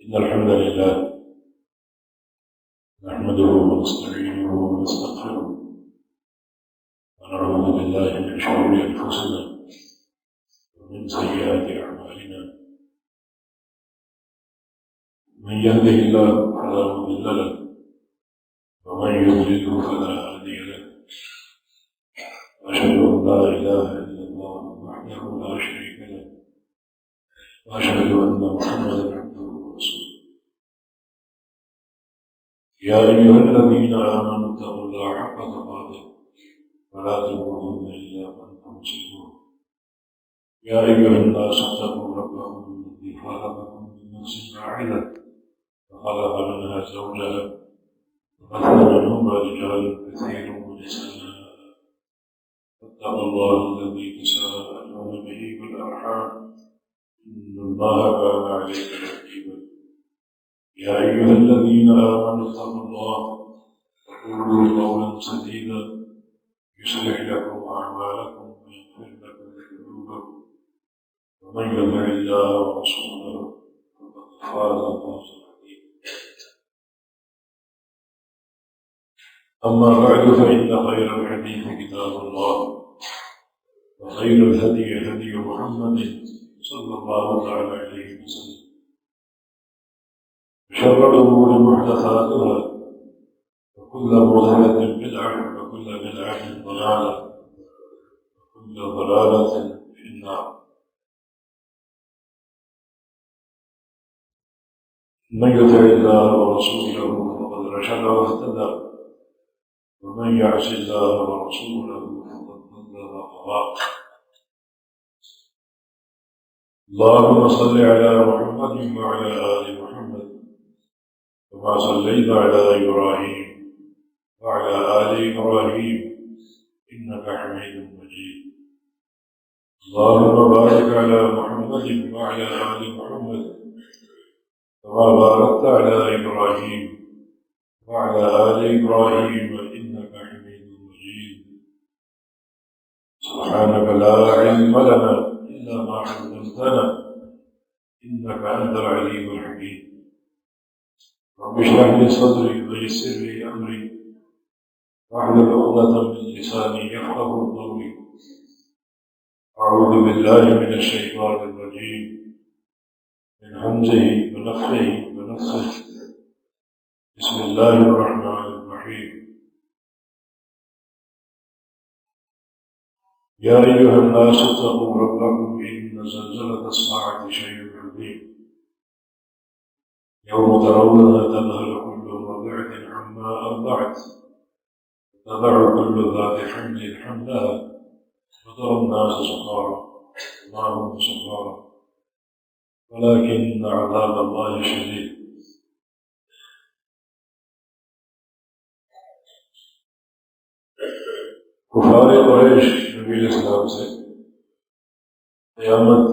إن الحمد لله نحمده ونستعينه ونستغفره ونعوذ بالله من شرور أنفسنا ومن سيئات أعمالنا. من يهده الله فلا مضل له ومن يضلله فلا هادي له. وأشهد أن لا إله إلا الله وحده لا شريك له وأشهد أن محمدا عبده ورسوله. يا أيها الذين آمنوا اتقوا الله حق تقاته ولا تموتن إلا وأنتم مسلمون. يا أيها الناس اتقوا ربكم الذي خلقكم من نفس واحدة وخلق منها زوجها وبث منهما رجالا كثيرا ونساء. فاتقوا الله الذي تساءلون به والأرحام إن الله كان عليكم رقيبا. يا أيها الذين آمنوا اتقوا الله وقولوا قولا سديدا يصلح لكم أعمالكم ويغفر لكم ذنوبكم ومن يطع الله ورسوله فقد فاز فوزا عظيما. أما بعد فإن خير الحديث كتاب الله وخير الهدي هدي محمد صلى الله تعالى عليه وسلم. شر الأمور محدثاتها وكل محدثة بدعة وكل بدعة ضلالة وكل ضلالة في النار. من يطع الله ورسوله فقد رشد واهتدى ومن يعص الله ورسوله فقد ضل وغوى. اللهم صل على محمد وعلى آل محمد كما صليت على إبراهيم وعلى آل إبراهيم إنك حميد مجيد. اللهم بارك على محمد وعلى آل محمد كما باركت على إبراهيم وعلى آل إبراهيم إنك حميد مجيد. سبحانك لا علم لنا إلا ما علمتنا إنك أنت العليم الحكيم. رب اشرح لي صدري ويسر لي أمري واحلل عقدة من لساني يفقهوا قولي. أعوذ بالله من الشيطان الرجيم من همزه ونفخه ونفخه. بسم الله الرحمن الرحيم. يا أيها الناس اتقوا ربكم إن زلزلة الساعة شيء عظيم يوم ترونها تذهل كل مرضعة عما أرضعت وتضع كل ذات حمل حملها وترى الناس سكارى وما هم سكارى ولكن عذاب الله شديد. کفار قریش نبی علیہ السلام سے قیامت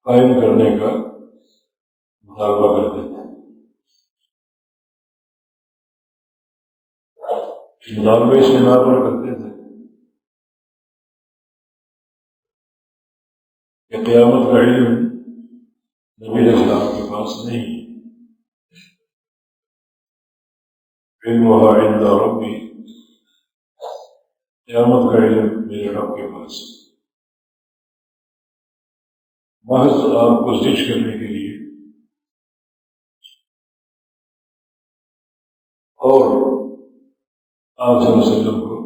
قائم کرنے کا مطالبہ کرتے تھے. مطالبے اس بنا پر کرتے تھے کہ قیامت کا علم نبی علیہ السلام کے پاس نہیں. علمها عند ربی، قیامت کا علم میرے رب کے پاس. محض آپ کو زج کرنے کے لیے اور آپ صلی اللہ علیہ وسلم کو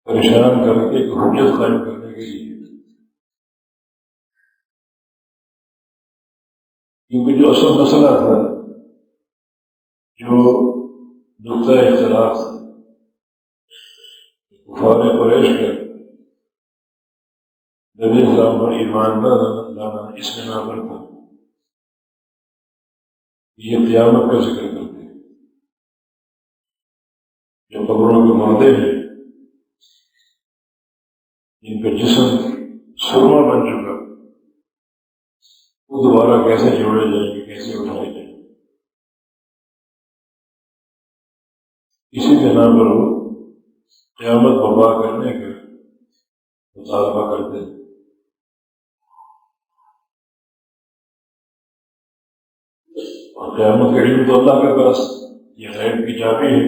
پریشان کر کے ایک حجت قائم کرنے کے لیے. کیونکہ جو اصل مسئلہ تھا، جو نقطۂ اختلاف تھا، کفار قریش کا نبی اسلام پر ایمان نہ لانا اس بنا پر تھا یہ قیامت کا ذکر کرتے ہیں. جو قبروں کے مردے ہیں جن کا جسم سرما بن چکا، وہ دوبارہ کیسے جوڑے جائیں گے، کیسے اٹھائے جائیں گے، اسی بنا پر وہ قیامت برپا کرنے کا مطالبہ کرتے ہیں. اور قیامت کا علم تو اللہ کے پاس، یہ غیب کی چابی ہے،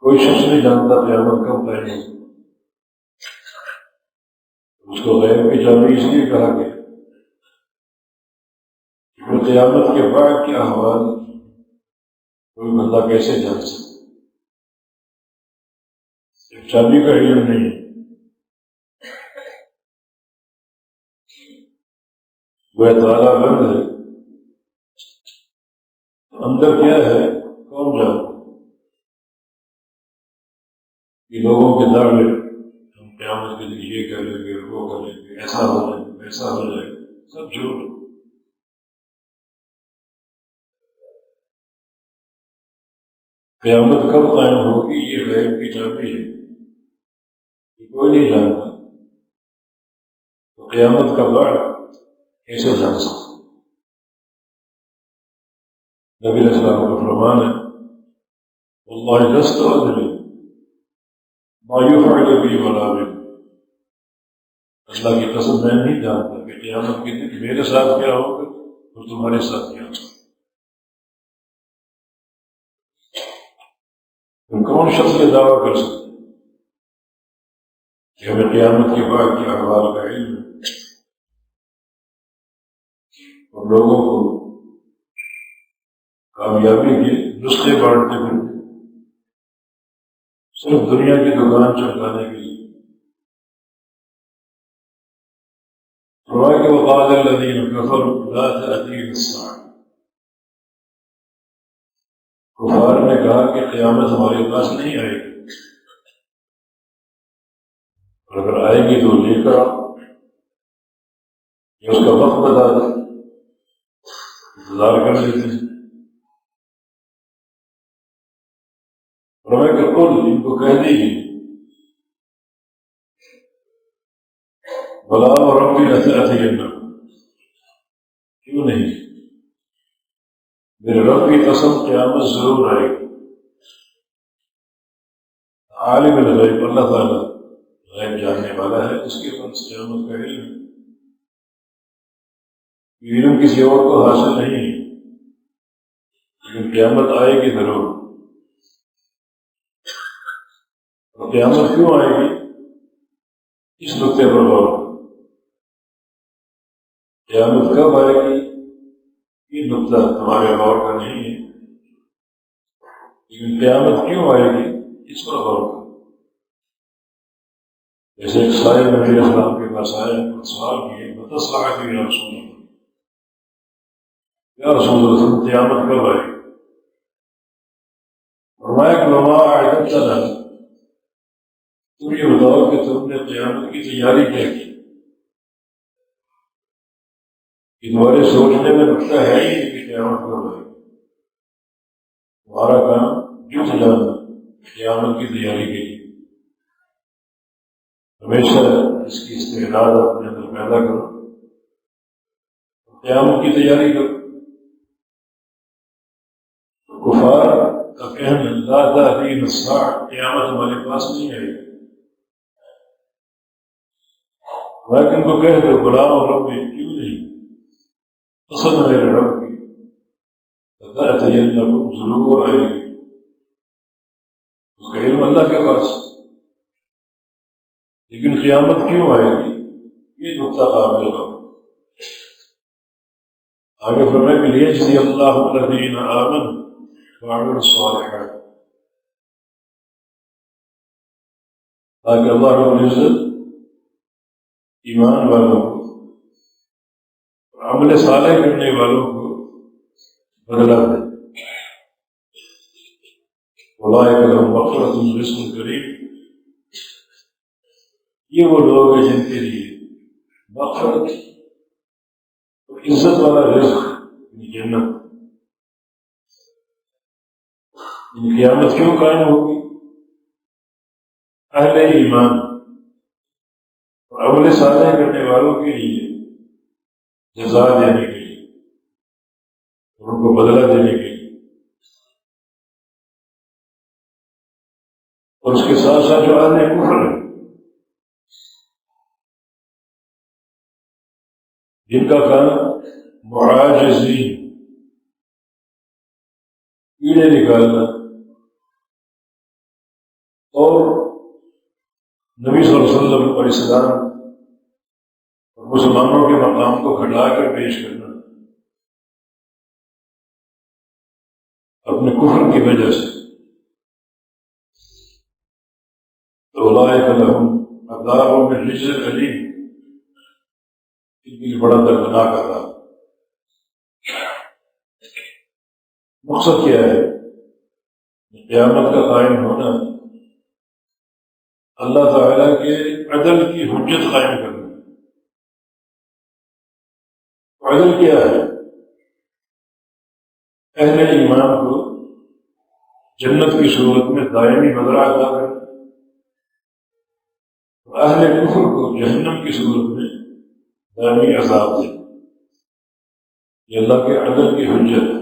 کوئی شخص نہیں جانتا قیامت کب قائم ہوگی۔ اس کو غیب کی چابی اس لیے کہا گیا کہ قیامت کے بعد کے احوال کوئی بندہ کیسے جان سکتا، ایک چابی کا علم نہیں ہے۔ وہ تالا بند ہے، اندر کیا ہے کون جانتا؟ یہ لوگوں کے دعوے، ہم قیامت کے لیے یہ کریں گے، وہ کریں گے، ایسا ہو جائے گا، ایسا ہو جائے گا، سب جھوٹ۔ قیامت کب قائم ہوگی یہ غیب کی چابی ہے، یہ کوئی نہیں جانتا، تو قیامت کا بعد کیسے جان سکتا؟ نبی علیہ السلام کا فرمان ہے واللہ لست ادری ما یفعل بی ولا بکم، اللہ کی قسم میں نہیں جانتا کہ قیامت کے دن میرے ساتھ کیا ہوگا اور تمہارے ساتھ کیا ہوگا۔ کون شخص یہ دعویٰ کر سکتا کہ ہمیں قیامت کے بعد کے احوال کا علم ہے، اور لوگوں کو کامیابی کے نسخے بانٹتے پھرتے صرف دنیا کی دکان چمکانے کے لیے۔ فرمایا کہ وقال الذین کفروا لا تأتینا الساعۃ، کفار نے کہا کہ قیامت ہمارے پاس نہیں آئے گی، اور اگر آئے گی تو لے کر یہ اس کا وقت بتا دیں، انتظار کر لیتے ہیں۔ فرمایا کہ قل، ان کو کہہ دیجیے بلا وربی لتأتینکم، کیوں نہیں، میرے رب کی قسم قیامت ضرور آئے گی۔ عالم الغیب، اللہ تعالیٰ غیب جاننے والا ہے، اس کے پاس قیامت کا علم ہے، یہ علم کسی اور کو حاصل نہیں ہے، لیکن قیامت آئے گی ضرور۔ اور قیامت کیوں آئے گی، اس نقطے پر غور کرو، قیامت کب آئے گی یہ نقطہ تمہارے غور کا نہیں ہے، لیکن قیامت کیوں آئے گی اس پر غور کرو۔ جیسے ایک سائل نبی علیہ السلام کے پاس آئے اور سوال کیے متی الساعۃ یا رسول اللہ، یا رسول اللہ قیامت کب آئے گی؟ فرمایا کہ وما اعددت لها، تم یہ بتاؤ کہ تم نے قیامت کی تیاری کیا کی؟ کہ تمہارے سوچنے میں نقطہ ہے ہی نہیں کہ قیامت کب آئے گی، تمہارا کام جھوٹ جاننا قیامت کی تیاری کے لیے۔ ہمیشہ اس کی استعداد اپنے اندر پیدا کرو، قیامت کی تیاری کرو۔ کفار کا کہنا لا تأتینا الساعۃ، قیامت ہمارے پاس نہیں آئے گی، لیکن تو کہہ دو بلا رب، کیوں نہیں، قسم میرے رب کی لتأتینکم، ضرور آئے گی، اس کا علم اللہ کے پاس، لیکن قیامت کیوں آئے گی یہ نقطہ قابل غور۔ آگے فرمائے کہ لیجزی اللہ الذین آمنوا وعملوا الصالحات، تاکہ اللہ رب العزت ایمان والوں کو عمل صالح کرنے والوں کو بدلہ دے۔ اولئک لہم مغفرۃ ورزق کریم، یہ وہ لوگ ہیں جن کے لیے مغفرت اور عزت والا رزق یعنی جنت۔ ان قیامت کیوں قائم ہوگی؟ اہل ایمان اور عمل صالح کرنے والوں کے لیے جزا دینے کے لیے، اور ان کو بدلہ دینے کے لیے، اور اس کے ساتھ ساتھ جو اہل کفر ہیں جن کا کام معاجزین، کیڑے نکالنا، اور نبی صلی اللہ علیہ وسلم اور اسلام اور مسلمانوں کے مقام کو گھٹا کر پیش کرنا اپنے کفر کی وجہ سے، تو اولئک لہم عذاب من رجز علیم، ان کے لیے بڑا دردناک عذاب۔ مقصد کیا ہے؟ قیامت کا قائم ہونا اللہ تعالیٰ کے عدل کی حجت قائم کرنا۔ عدل کیا ہے؟ اہل ایمان کو جنت کی صورت میں دائمی بدلہ عطا کرنا، اہل کفر کو جہنم کی صورت میں دائمی عذاب دینا۔ یہ اللہ کے عدل کی حجت ہے۔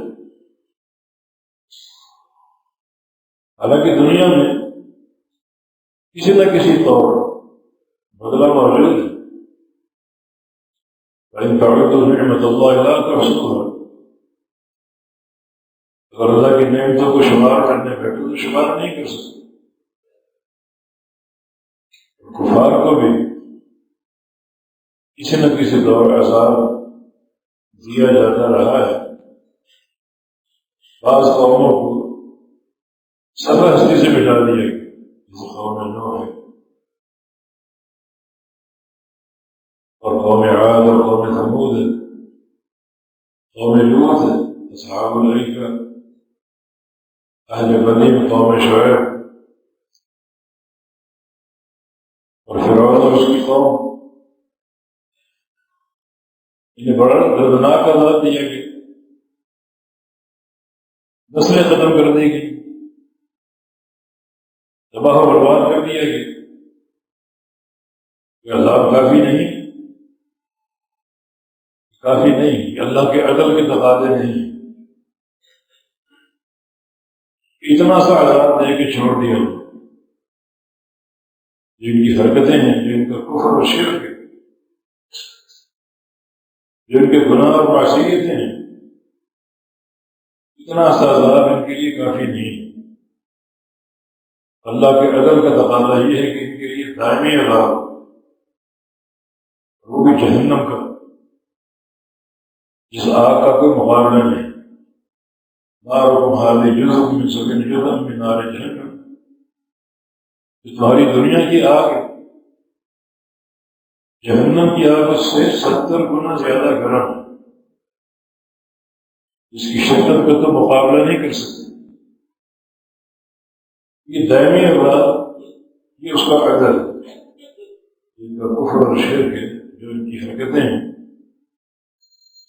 حالانکہ دنیا میں کسی نہ کسی طور بدلہ موجود ہے، فَإِن تَعُدُّوا نِعْمَتَ اللَّهِ لَا تُحْصُوهَا، اگر اللہ کی نعمتوں کو شمار کرنے بیٹھو تو شمار نہیں کر سکتے۔ کفار کو بھی کسی نہ کسی دور عذاب دیا جاتا رہا ہے۔ بعض قوموں کو سفر ہستی سے مٹا دیا گیا، جیسے قوم نوح ہے، اور قوم عاد اور قوم ثمود ہے، قوم لوط ہے، اصحاب الایکہ، اہل بدین قوم شعیب، اور فرعون اور اس کی قوم، انہیں بڑا دردناک عذاب دیا گیا، نسلیں ختم کر دی گئی، تباہ و برباد کر دیا گیا۔ یہ عذاب کافی نہیں، کافی نہیں، یہ اللہ کے عدل کے تقاضے نہیں، اتنا سا عذاب دے کے چھوڑ دیا جن کی حرکتیں ہیں، جن کا کفر و شرک ہے، جن کے گناہ اور معصیتیں ہیں، اتنا سا عذاب ان کے لیے کافی نہیں۔ اللہ کے عدل کا تقاضا یہ ہے کہ ان کے لیے دائمی عذاب، وہ بھی جہنم کا، جس آگ کا کوئی مقابلہ نہیں۔ نارکم ھذہ جزء من 70 جزءا من نار جہنم، جو تمہاری دنیا کی آگ ہے، جہنم کی آگ اس سے 70 گنا زیادہ گرم ہے، جس کی شدت کا تو مقابلہ نہیں کر سکتے۔ یہ دائمی عذاب، یہ اس کا عدل، جن کا کفر اور شرک ہے، جو ان کی حرکتیں ہیں،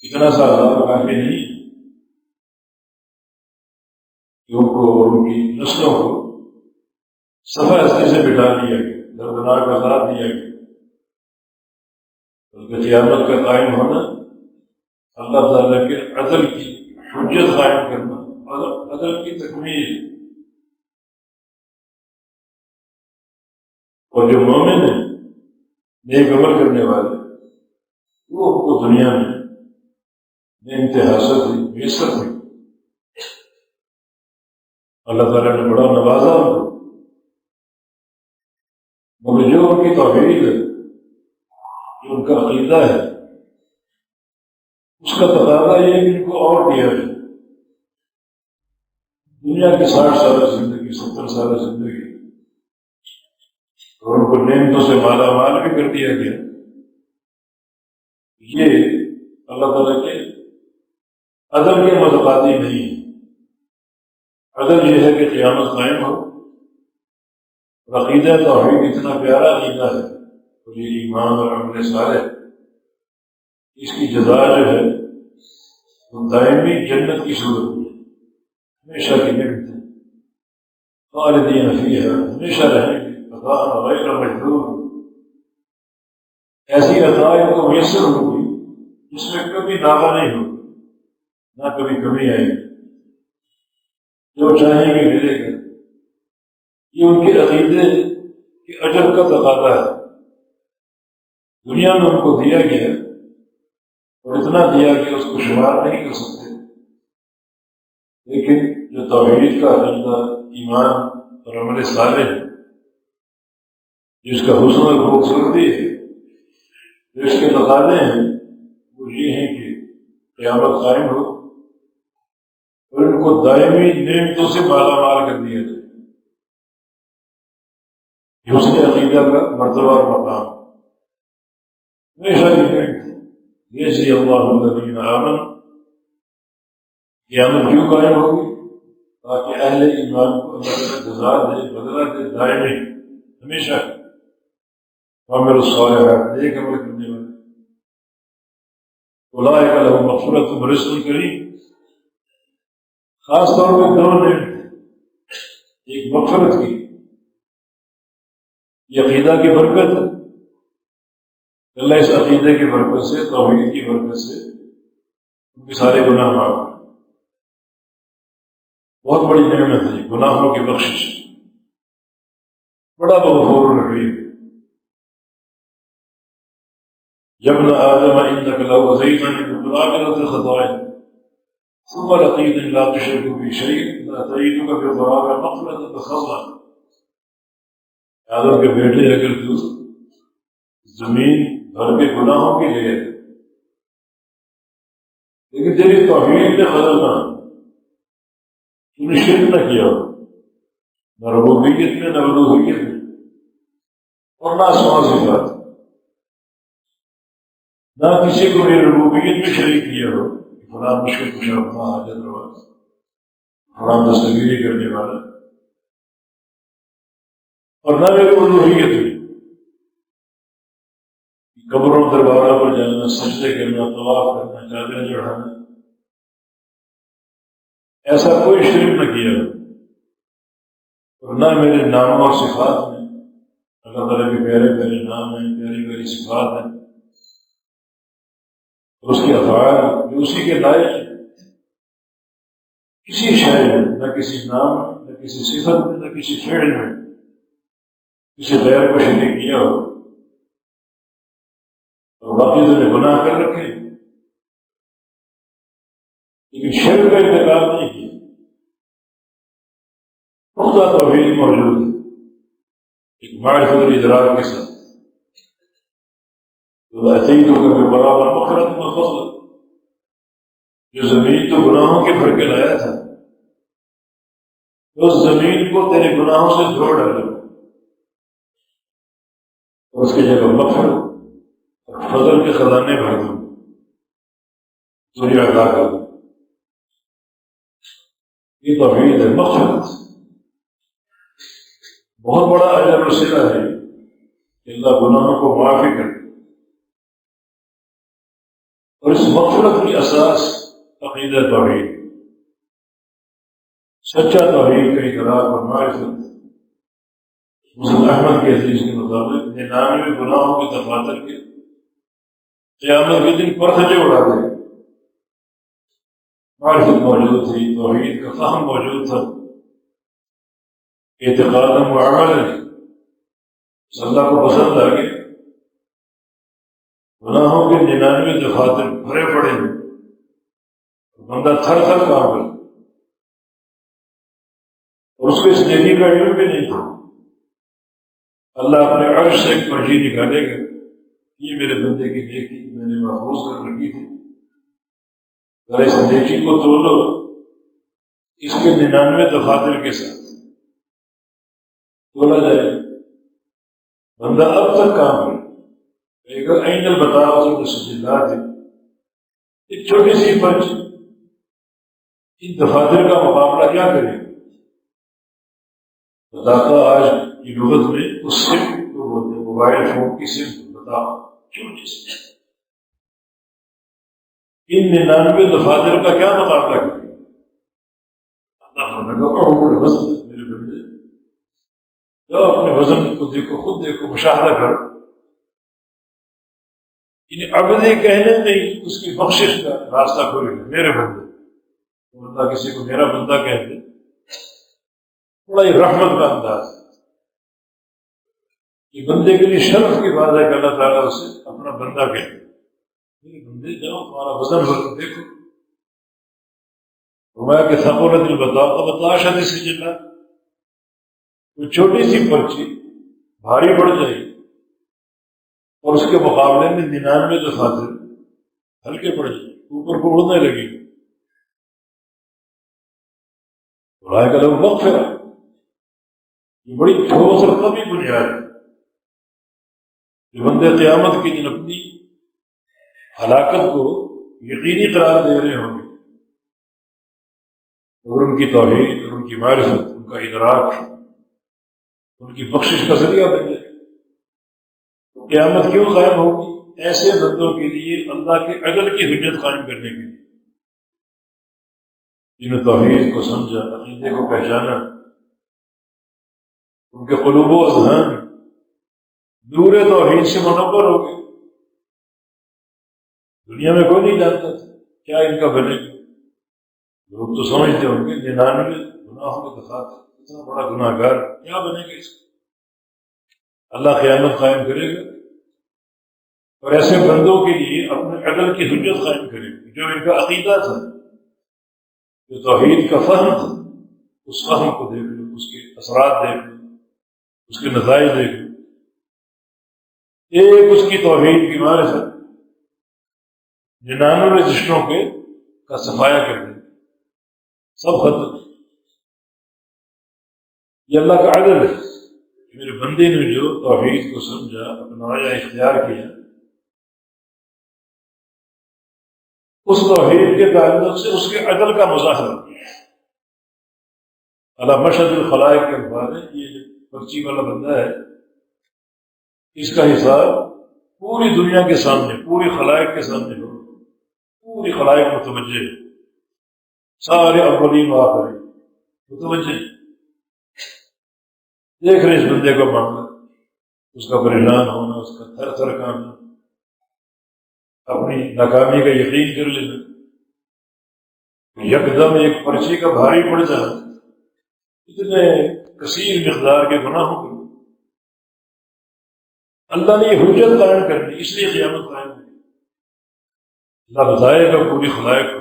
اتنا سا عذاب کافی نہیں کہ ان کو اور ان کی نسلوں کو صفحہ ہستی سے بٹا دیا گیا، دردناک عذاب دیا گیا۔ بلکہ قیامت کا قائم ہونا اللہ تعالیٰ کے عدل کی حجت قائم کرنا، عدل کی تکمیل۔ اور جو مومن ہیں، نیک عمل کرنے والے، وہ ان کو دنیا میں نعمت حاصل ہوئی، میسر ہوئی، اللہ تعالیٰ نے بڑا نوازا ان کو۔ مگر جو ان کی توحید ہے، جو ان کا عقیدہ ہے، اس کا تقاضا یہ ہے کہ ان کو اور دیا جائے۔ دنیا کی 60 سالہ زندگی، 70 سالہ زندگی، اور ان کو نعمتوں سے مالا مال بھی کر دیا گیا۔ یہ اللہ تعالیٰ کے عدل کے متقاضی نہیں ہے۔ عدل یہ ہے کہ قیامت قائم ہو، اور عقیدہ توحید اتنا پیارا عقیدہ ہے، اور یہ ایمان اور عمل صالح، اس کی جزا جو ہے وہ دائمی جنت کی صورت میں ہمیشہ کی نعمت ہے، خالدین فیہا، ہمیشہ رہیں گے، عطاء غیر مجذور، ایسی عطا ان کو میسر ہوگی جس میں کبھی داغا نہیں ہوگا، نہ کبھی کمی آئے گی، جو چاہیں گے ملے گا۔ یہ ان کے عقیدے کے اجر کا تقاضا ہے۔ دنیا میں ان کو دیا گیا اور اتنا دیا کہ اس کو شمار نہیں کر سکتے. لیکن جو توحید کا عقیدہ، ایمان اور عمل صالح ہے، جس کا حسن اور خوبصورتی ہے، جو اس کے تقاضے ہیں، وہ یہ ہیں کہ قیامت قائم ہو اور ان کو دائمی نعمتوں سے مالا مال کر دیا جائے. حسن عقیدہ کا مرتبہ اور مقام ہمیشہ یہ یجزی اللہ الذین آمنوا. قیامت کیوں قائم ہوگی؟ تاکہ اہل ایمان کو اللہ تعالیٰ جزا دے، بدلہ دے، دائمی ہمیشہ. وعملوا الصالحات، نیک عمل کرنے والے، اولئک لہم مغفرۃ ورزق کریم. خاص طور پہ دو نعمت، ایک مغفرت کی، یہ عقیدہ کی برکت ہے. اللہ اس عقیدے کی برکت سے، توحید کی برکت سے ان کے سارے گناہ معاف ہیں. بہت بڑی نعمت ہے گناہوں کی بخشش. بڑا غفور رحیم. یا ابن آدم انک لو زیت عن الآخرة خطایا ثم لقيتني لا تشرك بي شيئا لأتيتك بقرابها مغفرة وفضلا. آدم کے بیٹے، اگر تو زمین بھر کے گناہوں کے لیے لیکن تیری توحید نے بدل نہ، تو نے شرک نہ کیا، نہ ربوبیت میں، نہ الوہیت میں، اور نہ اسماء صفات، نہ کسی کو میری ربوبیت میں شریک کیا ہو، فلاں مشکل کشا، فلاں حاجت روا، فلاں دستگیری کرنے والا، اور نہ میری الوہیت میں قبروں درباروں پر جانا، سجدے کرنا، طواف کرنا، چادریں چڑھانا، ایسا کوئی شرک نہ کیا. اور نہ میرے ناموں اور صفات میں، اللہ تعالیٰ کے پیارے پیارے نام ہیں، پیاری پیاری صفات ہیں، اور اس کے افعال جو اسی کے لائق ہیں، کسی شے میں، نہ کسی نام میں، نہ کسی صفت میں، نہ کسی فعل میں کسی غیر کو شریک کیا ہو. اور باقی تو نے گناہ کر رکھے لیکن شرک کا انتقال نہیں کیا. پختہ توحید موجود ہے ایک معرفت اور ادراک کے ساتھ. أتيتك ببراءة مغفرة وفضل. جو زمین تو گناہوں کے بھر کے لایا تھا، اس زمین کو تیرے گناہوں سے دھو ڈالا اور اس کی جگہ مغفرت اور فضل کے خزانے بھر دو، تجھے عطا کر دو. یہ توحید ہے. مغفرت بہت بڑا اجر و صلہ ہے کہ اللہ گناہوں کو معافی کرے. اور اس مغفرت کی اساس عقیدہ توحید، سچا توحید کا ادراک اور معرفت. مسلم احمد کے حدیث کے مطابق 99 گناہوں کے دفاتر کے قیامت کے دن پرخچے اڑا دے. معرفت موجود تھی، توحید کا فہم موجود تھا، اعتقاد و عمل اللہ کو پسند آ گیا. گناہوں کے 99 دفاتر بھرے پڑے ہیں، بندہ تھر تھر کام کرے، اور اس کو اس نیکی کا علم بھی نہیں تھا. اللہ اپنے عرش سے ایک پرچی نکالے گا، یہ میرے بندے کی نیکی میں نے محفوظ کر رکھی تھی، اگر اس نیکی کو تولو اس کے 99 دفاتر کے ساتھ تولا جائے. بندہ اب تک کام کرے. اگر اینل بتاؤ تو سجلات ہے، ایک چھوٹی سی پرچ ان دفاتر کا مقابلہ کیا کرے. بتاتا آج کی لغت میں اس سم کو بولتے ہیں، موبائل فون کی سم. بتاؤ چھوٹی سی ان 99 دفاتر کا کیا مقابلہ کرے. اللہ فرمائے گا وزن میرے بندے، جاؤ اپنے وزن کو دیکھو، خود دیکھو، مشاہدہ کرو. عبدی کہنے نہیں اس کی بخشش کا راستہ کھولے گا. میرے بندے، اللہ کسی کو میرا بندہ کہتے بڑا ہی رحمت کا انداز ہے. یہ بندے کے لیے شرف کی بات ہے کہ اللہ تعالیٰ اسے اپنا بندہ کہتے. میرے بندے جاؤ تمہارا وزن دیکھو، فرمایا کہ ثقلت البطاقہ بطاشت السجلہ، کوئی چھوٹی سی پرچی بھاری پڑ جائے گی اور اس کے مقابلے میں 99 دفاتر ہلکے پڑ جائیں، اوپر کو اڑنے لگے گی. رائے کا لوگ وقف ہے، یہ بڑی ٹھوس اور قوی بنیاد ہے. جو بندے قیامت کے دن اپنی ہلاکت کو یقینی قرار دے رہے ہوں گے، اور ان کی توحید، ان کی معرفت، ان کا ادراک ان کی بخشش کا ذریعہ بن جائے، تو قیامت کیوں قائم ہوگی؟ ایسے بندوں کے لیے اللہ کے عدل کی حجت قائم کرنے کے لیے، جنہوں توحید کو سمجھا، عقیدے کو پہچانا، ان کے قلوب و اذہان نور توحید سے منور ہو گئے. دنیا میں کوئی نہیں جانتا تھا کیا ان کا بنے گا. لوگ تو سمجھتے ہوں گے 99 گناہوں کے دفعہ اتنا بڑا گناہ گار کیا بنے گا اس کو. اللہ قیامت قائم کرے گا اور ایسے بندوں کے لیے اپنے عدل کی حجت قائم کرے گا. جو ان کا عقیدہ تھا، جو توحید کا فہم تھا، اس فہم کو دیکھ لو، اس کے اثرات دیکھ لو، اس کے نتائج دیکھ لو. ایک اس کی توحید کی معرفت 99 رجسٹروں کا صفایا کر دیں، سب ختم. یہ اللہ کا عدل ہے. میرے بندے نے جو توحید کو سمجھا، اپنایا، اختیار کیا، اس توحید کے تعلق سے اس کے عدل کا مظاہرہ کیا. اللہ مشہد الخلائق کے الفاظ ہے، یہ جو پرچی والا بندہ ہے، اس کا حساب پوری دنیا کے سامنے، پوری خلائق کے سامنے ہو. پوری خلائق متوجہ ہے، سارے اولین و آخرین متوجہ ہے، دیکھ رہے اس بندے کا معاملہ، اس کا پریشان ہونا، اس کا تھر تھر کانپنا، اپنی ناکامی کا یقین کر لینا، یکدم ایک پرچی کا بھاری پڑ جانا، اتنے کثیر مقدار کے گناہوں کو اللہ نے یہ حجت قائم کرنی، اس لیے قیامت قائم ہوئی. اللہ بتائے گا پوری خلائق کو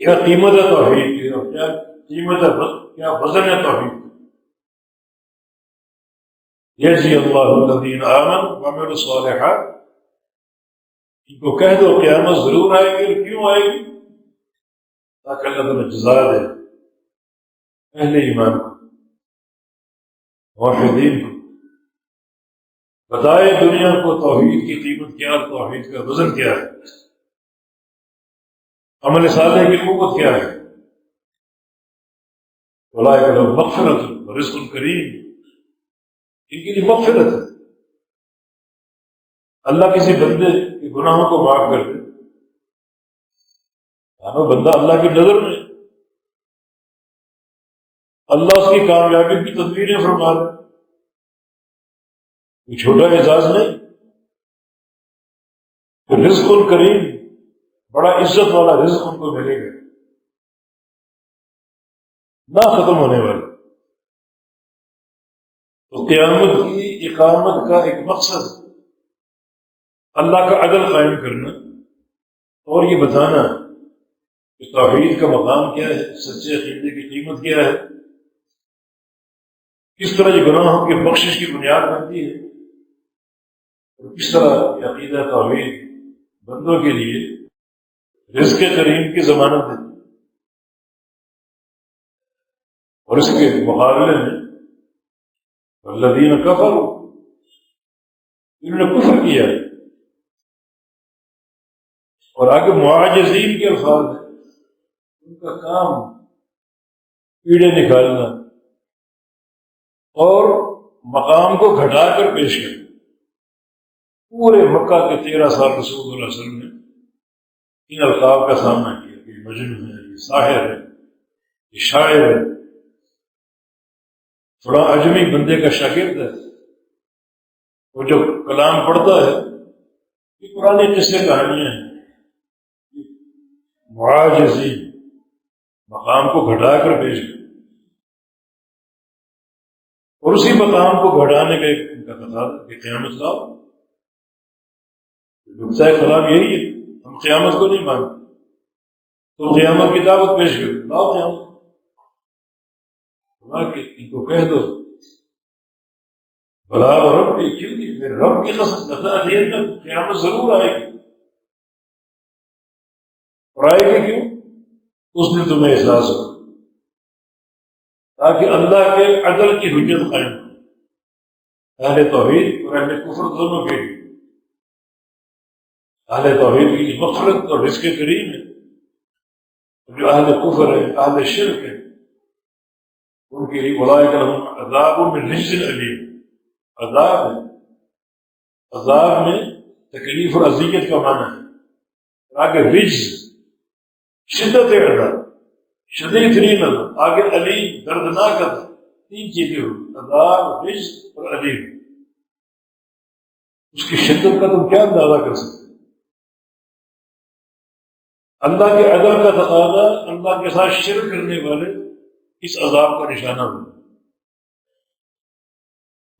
کیا قیمت ہے توحید کی، اور کیا قیمت ہے، کیا وزن ہے توحید کی. یجزی اللہ الذین آمنوا وعملوا الصالحات، ان کو کہہ دو قیامت ضرور آئے گی. اور کیوں آئے گی؟ تاکہ اللہ تعالیٰ جزا دے اہل ایمان کو، موحدین کو، بتائے دنیا کو توحید کی قیمت کیا، توحید کا وزن کیا ہے، عمل صالح کی قوت کیا ہے. اولئک لہم مغفرۃ ورزق کریم، ان کے لیے مغفرت ہے. اللہ کسی بندے کے گناہوں کو معاف کر دے، بندہ اللہ کی نظر میں اللہ اس کی کامیابی کی تدبیریں فرما دے. کوئی چھوٹا اعزاز نہیں. رزق کریم، بڑا عزت والا رزق ان کو ملے گا، نہ ختم ہونے والا. تو قیامت کی اقامت کا ایک مقصد اللہ کا عدل قائم کرنا اور یہ بتانا کہ توحید کا مقام کیا ہے، سچے عقیدے کی قیمت کیا ہے، کس طرح یہ گناہوں کی بخشش کی بنیاد بنتی ہے، اور کس طرح یہ عقیدہ توحید بندوں کے لیے رزق کریم کی ضمانت ہے. اور اس کے مقابلے میں الذین کفروا، انہوں نے کفر کیا ہے. اور آگے معاجزین کے الفاظ ہیں، ان کا کام کیڑے نکالنا اور مقام کو گھٹا کر پیش کرنا. پورے مکہ کے 13 سال رسول اللہ علیہ وسلم نے ان القاب کا سامنا کیا کہ یہ مجنون ہے، یہ ساحر ہے، یہ شاعر ہے، تھوڑا عجمی بندے کا شاگرد ہے. وہ جو کلام پڑھتا ہے یہ پرانی قصے کہانیاں ہیں. معاجزین، مقام کو گھٹا کر پیش کر، اور اسی مقام کو گھٹانے کا ایک ان کا تقاضا کہ قیامت لاؤ. نقطۂ خلاف یہی ہے، ہم قیامت کو نہیں مانتے، تو قیامت کی دعوت پیش کرو، لاؤ قیامت، ان کو کہہ دو بلا رب کی، کیوں نہیں، میرے رب کی قسم قیامت ضرور آئے گی، اور آئے گی کیوں؟ اس دن تمہیں احساس ہو، تاکہ اللہ کے عدل کی حجت قائم ہو، اہل توحید اور اہل کفر دونوں کے لیے۔ اہل توحید کی مغفرت اور رزق کریم ہے، جو اہل کفر ہے، اہل شرک ہے، ان کے لیے اولئک لہم عذاب من رجز علیم، عذاب ہے، عذاب میں تکلیف اور اذیت کا معنی ہے، آگے رجز شدت عذاب، شدید ترین عذاب، آگے علیم دردناک عذاب، تین چیزیں ہوئی، عذاب، رجز اور علیم۔ اس کی شدت کا تم کیا اندازہ کر سکتے؟ اللہ کے عدل کا تقاضا اللہ کے ساتھ شرک کرنے والے اس عذاب کا نشانہ ہو۔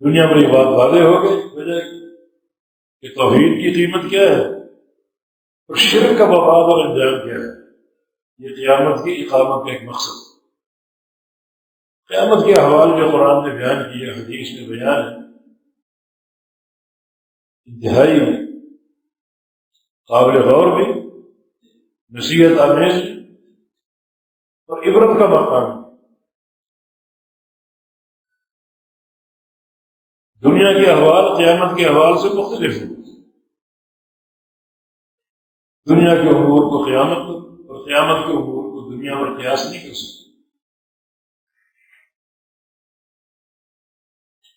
دنیا میں یہ بات واضح ہو گئی وجہ کہ توحید کی قیمت کیا ہے اور شرک کا مفاد اور انجام کیا ہے۔ یہ قیامت کی اقامت کا ایک مقصد، قیامت کے احوال جو قرآن نے بیان کیا، حدیث میں بیان ہے، انتہائی قابل غور بھی، نصیحت آمیز اور عبرت کا مقام۔ دنیا کے احوال قیامت کے احوال سے مختلف ہیں، دنیا کے امور کو قیامت پر اور قیامت کے امور کو دنیا پر قیاس نہیں کر سکتے۔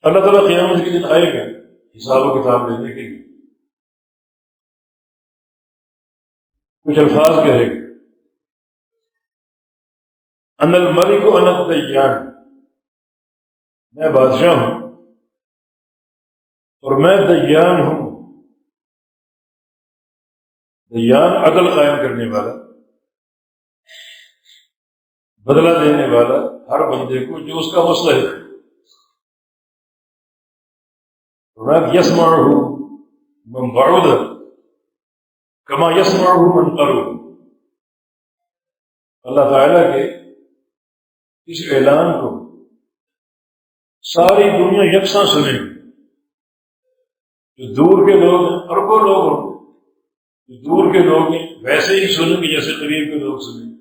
اللہ تعالیٰ قیامت کے دن آئے گا حساب و کتاب لینے کے لیے، کچھ الفاظ کہے گا، ان الملک انا الدیان، میں بادشاہ ہوں اور میں دیان ہوں۔ دیان عدل قائم کرنے والا، بدلہ دینے والا ہر بندے کو جو اس کا مستحق ہے۔ میں یسمعہ من بعد کما یسمعہ من قرب، اللہ تعالیٰ کے اس اعلان کو ساری دنیا یکساں سنے گی، جو دور کے لوگ ہیں، اربوں لوگ ہوں، جو دور کے لوگ ہیں ویسے ہی سنیں گے جیسے قریب کے لوگ سنیں گے۔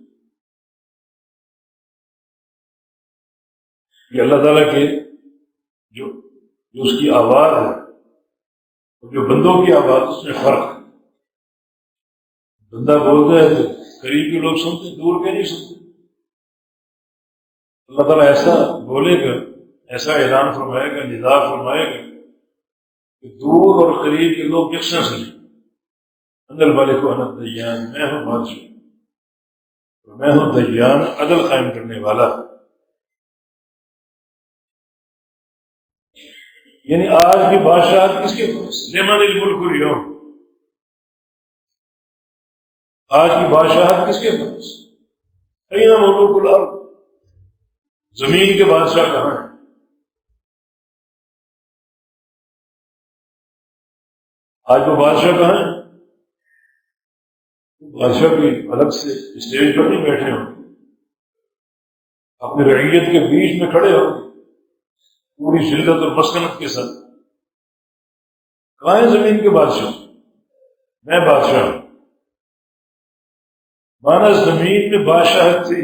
کہ اللہ تعالیٰ کے جو اس کی آواز ہے اور جو بندوں کی آواز، اس میں فرق ہے۔ بندہ بولتا ہے تو قریب کے لوگ سنتے، دور کے نہیں سنتے۔ اللہ تعالیٰ ایسا بولے گا، ایسا اعلان فرمائے گا، ندا فرمائے گا کہ دور اور قریب کے لوگ یکساں سنیں۔ ان الملک انا الدیان، میں ہوں بادشاہ، میں ہوں دیان، عدل قائم کرنے والا۔ یعنی آج کی بادشاہت کس کے پاس؟ لمن الملک اليوم، آج کی بادشاہت کس کے پاس؟ این ملوک الارض، زمین کے بادشاہ کہاں ہیں؟ آج وہ بادشاہ کہاں ہیں؟ بادشاہ بھی الگ سے اسٹیج پر نہیں بیٹھے ہوں، اپنی رعیت کے بیچ میں کھڑے ہوں پوری ذلت اور مسکنت کے ساتھ۔ کہاں ہے زمین کے بادشاہ؟ میں بادشاہ ہوں، مانا زمین میں بادشاہت تھی،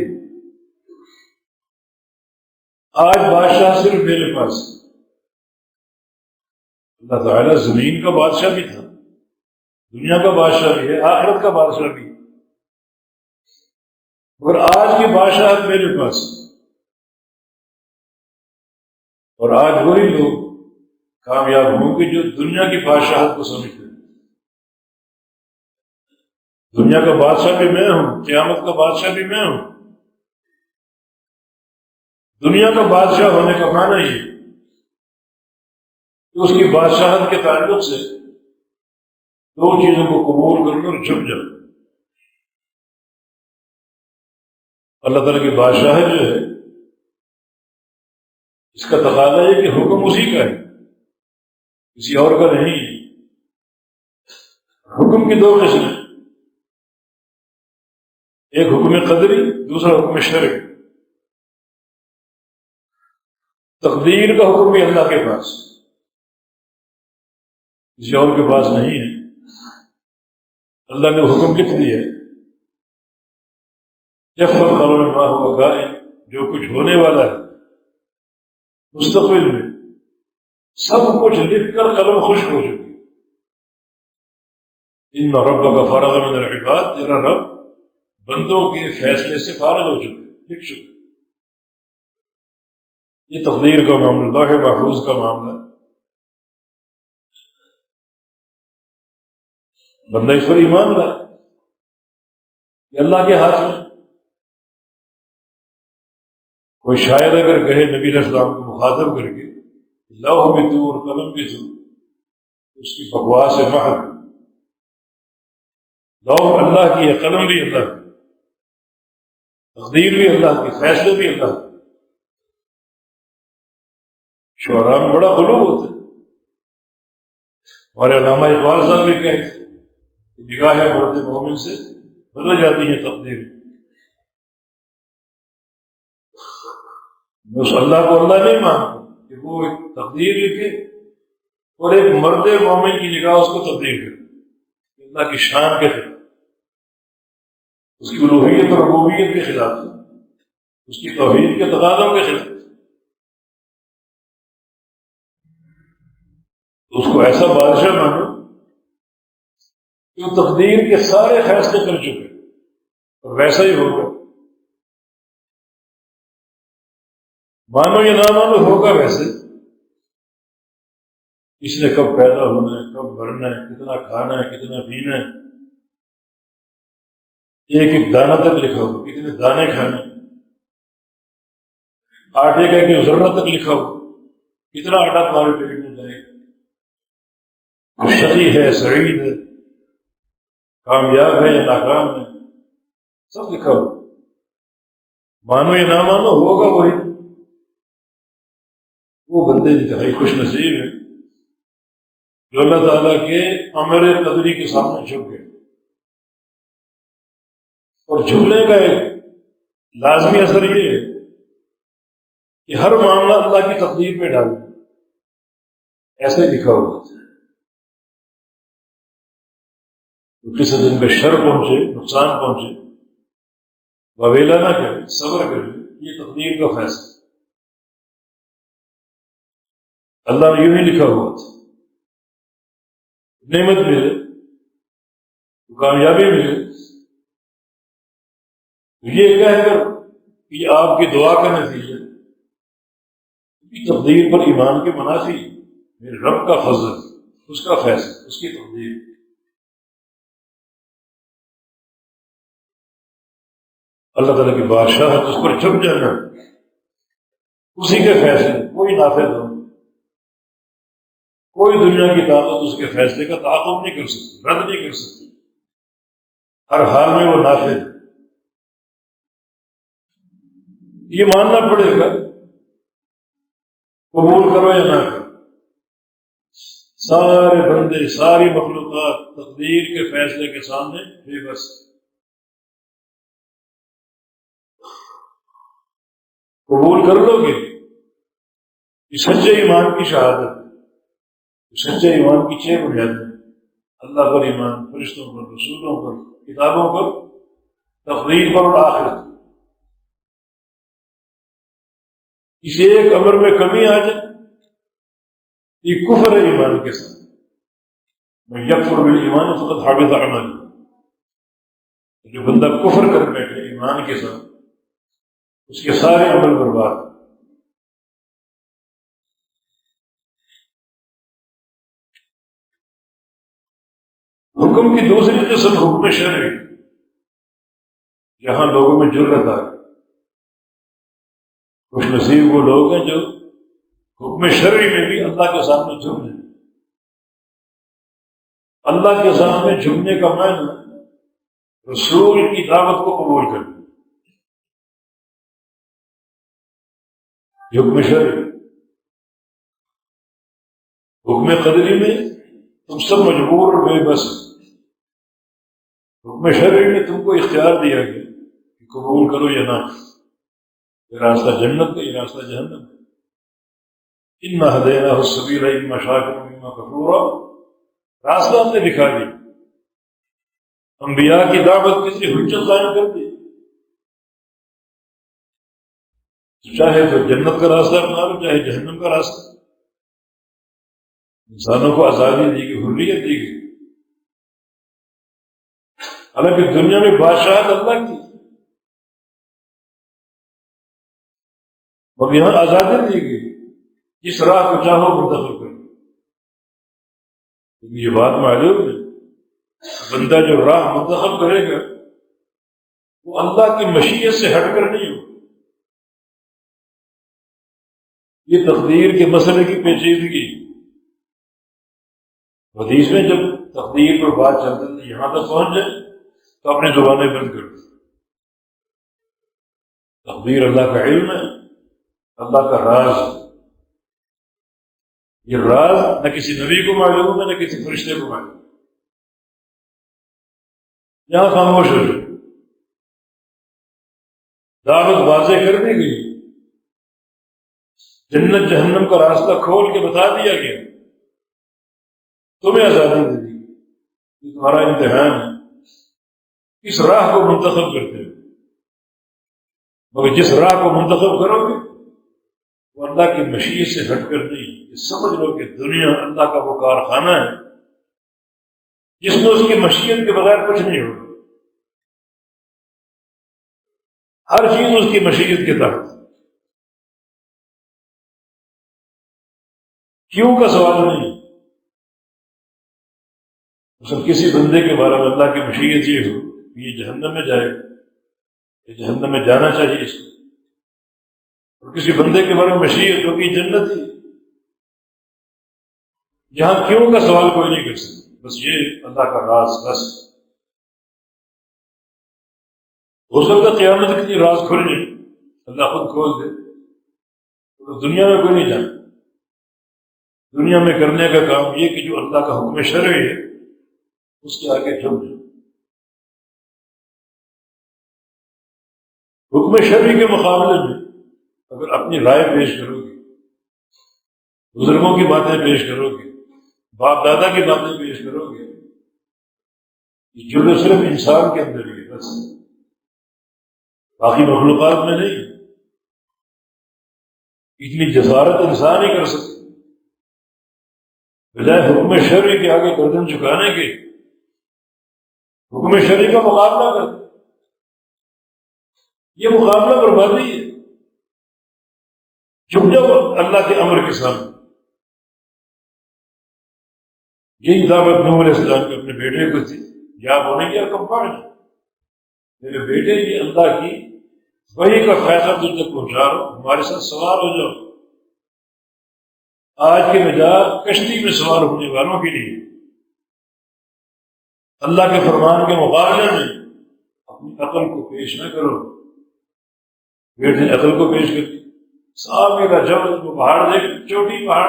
آج بادشاہ صرف میرے پاس۔ اللہ تعالیٰ زمین کا بادشاہ بھی تھا، دنیا کا بادشاہ بھی ہے، آخرت کا بادشاہ بھی، مگر آج کی بادشاہت میرے پاس ہے۔ اور آج وہی لوگ کامیاب ہوں گے جو دنیا کی بادشاہت کو سمجھتے ہیں۔ دنیا کا بادشاہ بھی میں ہوں، قیامت کا بادشاہ بھی میں ہوں۔ دنیا کا بادشاہ ہونے کا معنی یہ کہ اس کی بادشاہت کے تعلق سے دو چیزوں کو قبول کرنا اور جھک جانا۔ اللہ تعالیٰ کی بادشاہت جو ہے اس کا تقاضا ہے کہ حکم اسی کا ہے، کسی اور کا نہیں ہے۔ حکم کی دو قسمیں، ایک حکم قدری، دوسرا حکم شرعی۔ تقدیر کا حکم بھی اللہ کے پاس، کسی اور کے پاس نہیں ہے۔ اللہ نے حکم لکھ دیا ہے، یفعل ما هو کائن، جو کچھ ہونے والا ہے مستقبل میں سب کچھ لکھ کر قلم خشک ہو چکی۔ ان ربک فرغ من العباد، تیرا رب بندوں کے فیصلے سے فارغ ہو چکے، لکھ چکے۔ یہ تقدیر کا معاملہ، لوح محفوظ کا معاملہ، بندہ اس پر ایمان لائے کہ اللہ کے ہاتھ میں۔ کوئی شاعر اگر کہے نبی علیہ السلام کو مخاطب کر کے لوح بھی تو اور قلم بھی تو، اس کی بکواس ہے محض۔ لوح اللہ کی ہے، قلم بھی اللہ کی، تقدیر بھی اللہ کی، فیصلے بھی اللہ کی۔ شعراء میں بڑا غلو ہوتا ہے۔ ہمارے علامہ اقبال صاحب بھی کہتے ہیں کہ نگاہ مرد مومن سے بدل جاتی ہے تقدیر۔ میں اس اللہ کو اللہ نہیں مانتا کہ وہ ایک تقدیر لکھے اور ایک مرد مومن کی نگاہ اس کو تبدیل کرے، اللہ کی شان کے خلاف، اس کی الوہیت اور ربوبیت کے خلاف، اس کی توحید کے تقاضوں کے خلاف۔ اس کو ایسا بادشاہ مانو کہ وہ تقدیر کے سارے فیصلے کر چکے اور ویسا ہی ہوگا۔ مانو یا نہ مانو، ہوگا ویسے۔ اس نے کب پیدا ہونا ہے، کب مرنا ہے، کتنا کھانا ہے، کتنا پینا ہے، ایک ایک دانہ تک لکھا ہو، کتنے دانے کھانے، آٹے کا ایک ذرہ تک لکھا ہو، کتنا آٹا تمہارے پیٹ میں جائے گا، شقی ہے، سعید ہے، کامیاب ہے یا ناکام ہے، سب لکھا ہو۔ مانو یا نہ مانو، ہوگا وہی۔ وہ بندے انتہائی خوش نصیب ہے جو اللہ تعالیٰ کے امر قدری کے سامنے جھک گئے۔ اور جھکنے کا ایک لازمی اثر یہ ہے کہ ہر معاملہ اللہ کی تقدیر میں ڈال دیں، ایسے لکھا ہوا ہے۔ کسی دن پہ شر پہنچے، نقصان پہنچے، وویلا نہ کرے، صبر کرے، یہ تقدیر کا فیصلہ اللہ نے یوں ہی لکھا ہوا تھا۔ نعمت ملے، کامیابی ملے، یہ کہہ کر کہ آپ کی دعا کا نتیجہ تقدیر پر ایمان کے منافی، میرے رب کا فضل، اس کا فیصلہ، اس کی تقدیر۔ اللہ تعالیٰ کی بادشاہ اس پر جھک جانا، اسی کے فیصلے، کوئی نافذ ہو، کوئی دنیا کی طاقت اس کے فیصلے کا تعاقب نہیں کر سکتی، رد نہیں کر سکتی، ہر حال میں وہ نافذ۔ یہ ماننا پڑے گا، قبول کرو یا نہ کرو۔ سارے بندے، ساری مخلوقات تقدیر کے فیصلے کے سامنے بے بس۔ قبول کر لو گے، یہ سچے ایمان کی شہادت، سچے ایمان کی 6 بنیادیں: اللہ پر ایمان، فرشتوں پر، رسولوں پر، کتابوں پر، تقدیر پر اور آخرت۔ کسی ایک امر میں کمی آ جائے، یہ کفر ہے ایمان کے ساتھ۔ من یکفر بالایمان فقد حبط عمله، جو بندہ کفر کر بیٹھے ایمان کے ساتھ، اس کے سارے عمل برباد۔ حکم کی دوسری قسم حکم شرعی، جہاں لوگوں میں جرأت آ گئی۔ خوش نصیب وہ لوگ ہیں جو حکم شرعی میں بھی اللہ کے سامنے جھک جائیں۔ اللہ کے سامنے جھکنے کا معنی رسول کی دعوت کو قبول کرنا۔ حکم شرعی، حکم قدری میں تم سب مجبور اور بے بس، حکم شرعی میں تم کو اختیار دیا گیا کہ قبول کرو یا نہ، یہ راستہ جنت کا، یہ راستہ جہنم کا۔ انا ہدیناہ السبیل اما شاکرا واما کفورا، راستہ ہم نے دکھا دیا، انبیاء کی دعوت کے ذریعے حجت قائم کر دی، چاہے تو جنت کا راستہ اپنا لو، چاہے جہنم کا راستہ۔ انسانوں کو آزادی دی گئی، حریت دی گئی، حالانکہ دنیا میں بادشاہت اللہ کی، مگر یہاں آزادی دی گئی، جس راہ کو چاہو منتخب کرو۔ یہ بات معلوم ہے، بندہ جو راہ منتخب کرے گا وہ اللہ کی مشیت سے ہٹ کر نہیں ہو۔ یہ تقدیر کے مسئلے کی پیچیدگی، حدیث میں جب تقدیر پر بات چلتی ہے یہاں تک پہنچ جائے تو اپنی زبانیں بند کر دیں۔ تقدیر اللہ کا علم ہے، اللہ کا راز ہے۔ یہ راز نہ کسی نبی کو معلوم ہے، نہ کسی فرشتے کو معلوم ہے۔ یہاں خاموش ہو جائے، دعوت واضح کر دی گئی، جنت جہنم کا راستہ کھول کے بتا دیا گیا، تمہیں آزادی دے دی، یہ تمہارا امتحان ہے، اس راہ کو منتخب کرتے ہو۔ مگر جس راہ کو منتخب کرو گے وہ اللہ کی مشیت سے ہٹ کر نہیں، یہ سمجھ لو کہ دنیا اللہ کا وہ کارخانہ ہے جس میں اس کی مشیت کے بغیر کچھ نہیں ہوگا، ہر چیز اس کی مشیت کے تحت۔ کیوں کا سوال نہیں، مثلا کسی بندے کے بارے میں اللہ کی مشیت یہ ہو کہ یہ جہنم میں جائے، یہ جہنم میں جانا چاہیے اس کو، اور کسی بندے کے بارے میں مشیت ہو کہ جنت ہی، یہاں کیوں کا سوال کوئی نہیں کر سکتا، بس یہ اللہ کا راز بس۔ ہو سکتا قیامت کے لیے راز کھل جائے، اللہ خود کھول دے، تو دنیا میں کوئی نہیں جانا۔ دنیا میں کرنے کا کام یہ کہ جو اللہ کا حکم شرعی ہے اس کے آگے جھک جائے۔ حکم شرعی کے مقابلے میں اگر اپنی رائے پیش کرو گے، بزرگوں کی باتیں پیش کرو گے، باپ دادا کی باتیں پیش کرو گے، یہ جو صرف انسان کے اندر ہی ہے بس، باقی مخلوقات میں نہیں۔ اتنی جسارت انسان ہی کر سکتے، بجائے حکم شرعی کے آگے گردن جھکانے کے حکم شرعی کا مقابلہ کر، یہ مقابلہ بربادی ہے۔ جھک جاؤ اللہ کے امر کے سامنے۔ یہی دعوت نوح علیہ السلام کے اپنے بیٹے کو تھی، یا بولیں گے کم پڑھ میرے بیٹے، یہ اللہ کی وحی کا فیصلہ تجھ تک پہنچا رہا ہوں، ہمارے ساتھ سوار ہو جاؤ۔ آج کے بجائے کشتی میں سوار ہونے والوں کے لیے اللہ کے فرمان کے مقابلے میں اپنی عقل کو پیش نہ کرو۔ بیٹے نے عقل کو پیش کر دی، سامنے کا جبل کو پہاڑ دیکھ، چوٹی پہاڑ،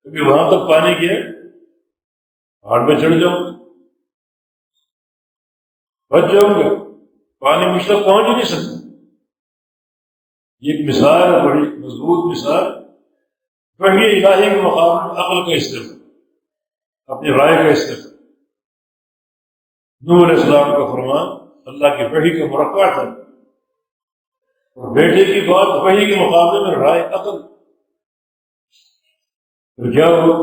کیونکہ وہاں تک پانی گیا، پہاڑ پہ چڑھ جاؤں گا، بچ جاؤں گا، پانی مجھ تک پہنچ ہی نہیں سکتا۔ یہ ایک مثال ہے، بڑی مضبوط مثال، وحی الہی کے مقابلے میں عقل کا استعمال، اپنی رائے کا استعمال۔ نوح علیہ السلام کا فرمان اللہ کی وحی کا مرقع تھا، اور بیٹے کی بات وحی کے مقابلے میں رائے عقل، تو کیا ہوا؟